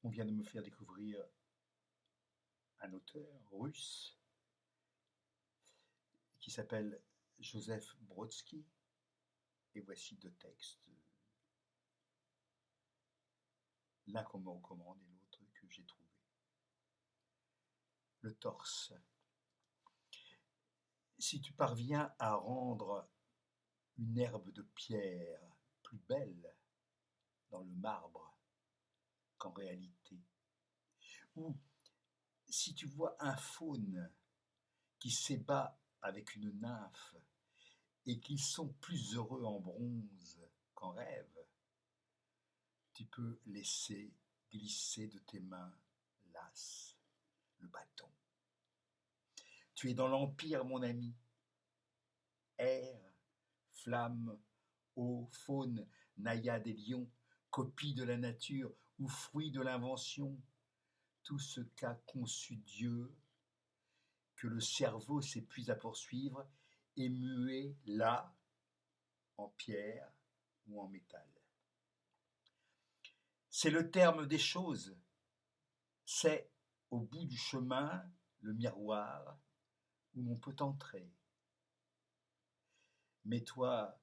On vient de me faire découvrir un auteur russe qui s'appelle Joseph Brodsky, et voici deux textes, l'un qu'on me recommande et l'autre que j'ai trouvé. Le torse. Si tu parviens à rendre une herbe de pierre plus belle dans le marbre qu'en réalité, ou si tu vois un faune qui s'ébat avec une nymphe et qu'ils sont plus heureux en bronze qu'en rêve, tu peux laisser glisser de tes mains lasses le bâton. Tu es dans l'empire, mon ami. Air, flamme, eau, faune, naïade et lion, copie de la nature ou fruit de l'invention, tout ce qu'a conçu Dieu, que le cerveau s'épuise à poursuivre, est muet là, en pierre ou en métal. C'est le terme des choses, c'est au bout du chemin le miroir où l'on peut entrer. Mets-toi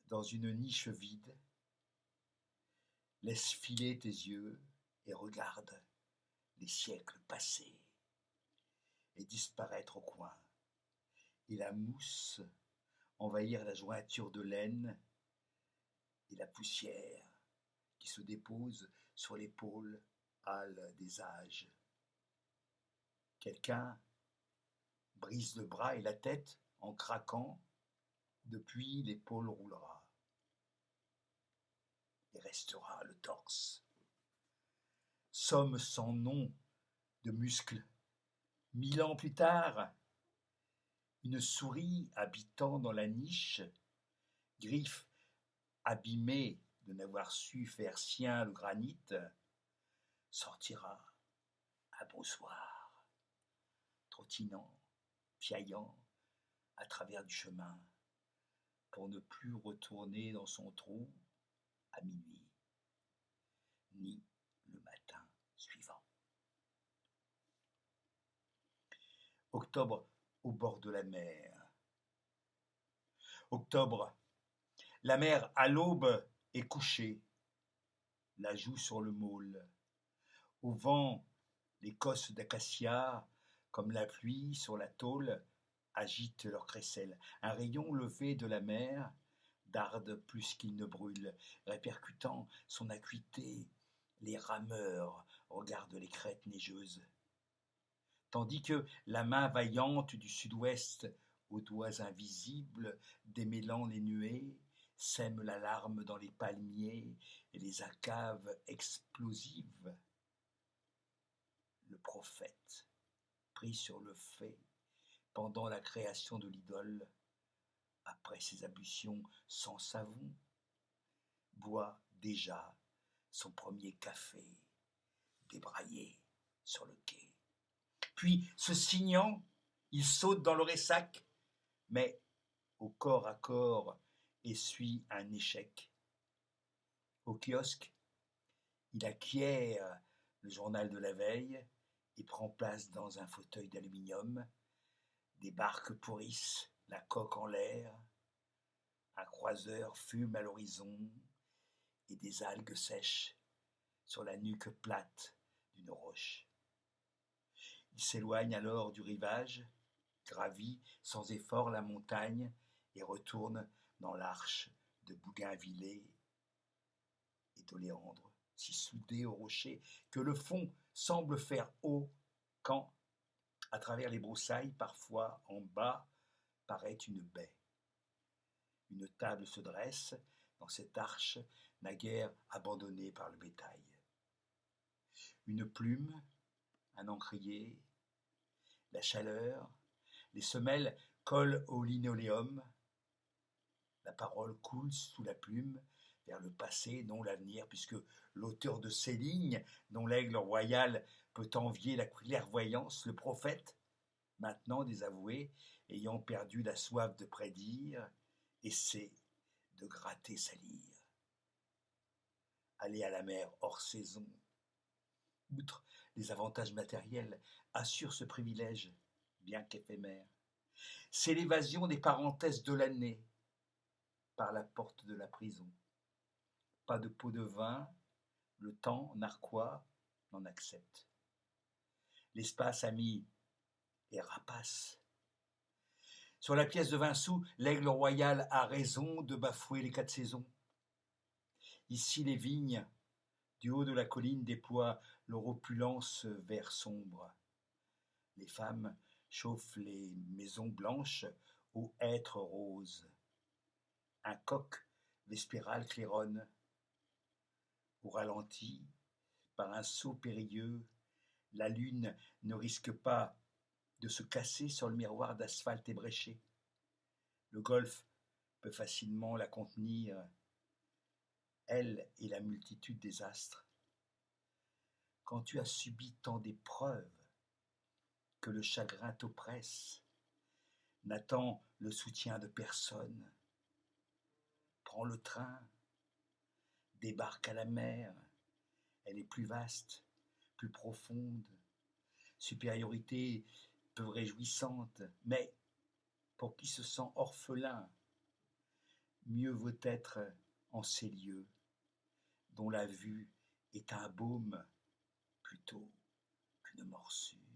dans une niche vide, laisse filer tes yeux et regarde les siècles passés et disparaître au coin, et la mousse envahir la jointure de laine et la poussière qui se dépose sur l'épaule hâle des âges. Quelqu'un brise le bras et la tête en craquant, depuis l'épaule roulera et restera le torse. Somme sans nom de muscles. 1000 ans plus tard, une souris habitant dans la niche, griffe abîmée de n'avoir su faire sien le granit, sortira à beau soir, trottinant, piaillant à travers du chemin, pour ne plus retourner dans son trou à minuit, ni le matin suivant. Octobre au bord de la mer. Octobre, la mer à l'aube est couchée, la joue sur le môle. Au vent, les cosses d'acacia, comme la pluie sur la tôle, agitent leurs crécelles. Un rayon levé de la mer darde plus qu'il ne brûle, répercutant son acuité. Les rameurs regardent les crêtes neigeuses. Tandis que la main vaillante du sud-ouest, aux doigts invisibles, démêlant les nuées, sème l'alarme dans les palmiers et les acaves explosives. Le prophète, pris sur le fait, pendant la création de l'idole, après ses ablutions sans savon, boit déjà son premier café, débraillé sur le quai. Puis, se signant, il saute dans le ressac, mais au corps à corps essuie un échec. Au kiosque, il acquiert le journal de la veille et prend place dans un fauteuil d'aluminium. Des barques pourrissent, la coque en l'air, un croiseur fume à l'horizon et des algues sèchent sur la nuque plate d'une roche. Il s'éloigne alors du rivage, gravit sans effort la montagne et retourne dans l'arche de Bougainvillers et d'Oléandre, si soudée au rocher que le fond semble faire haut quand, à travers les broussailles, parfois en bas, paraît une baie. Une table se dresse dans cette arche naguère abandonnée par le bétail. Une plume, un encrier, la chaleur, les semelles collent au linoléum. La parole coule sous la plume vers le passé, non l'avenir, puisque l'auteur de ces lignes, dont l'aigle royal peut envier la clairvoyance, le prophète, maintenant désavoué, ayant perdu la soif de prédire, essaie de gratter sa lyre. Aller à la mer hors saison, outre les avantages matériels, assure ce privilège, bien qu'éphémère. C'est l'évasion des parenthèses de l'année par la porte de la prison. Pas de pot de vin, le temps narquois n'en accepte. L'espace ami est rapace. Sur la pièce de 20 sous, l'aigle royal a raison de bafouer les 4 saisons. Ici, les vignes, du haut de la colline, déploient leur opulence vert sombre. Les femmes chauffent les maisons blanches aux hêtres roses. Un coq vespéral claironne. Au ralenti, par un saut périlleux, la lune ne risque pas de se casser sur le miroir d'asphalte ébréché. Le golfe peut facilement la contenir, elle et la multitude des astres. Quand tu as subi tant d'épreuves que le chagrin t'oppresse, n'attends le soutien de personne. Prends le train, débarque à la mer, elle est plus vaste, plus profonde, supériorité peu réjouissante, mais pour qui se sent orphelin, mieux vaut être en ces lieux, dont la vue est un baume plutôt qu'une morsure.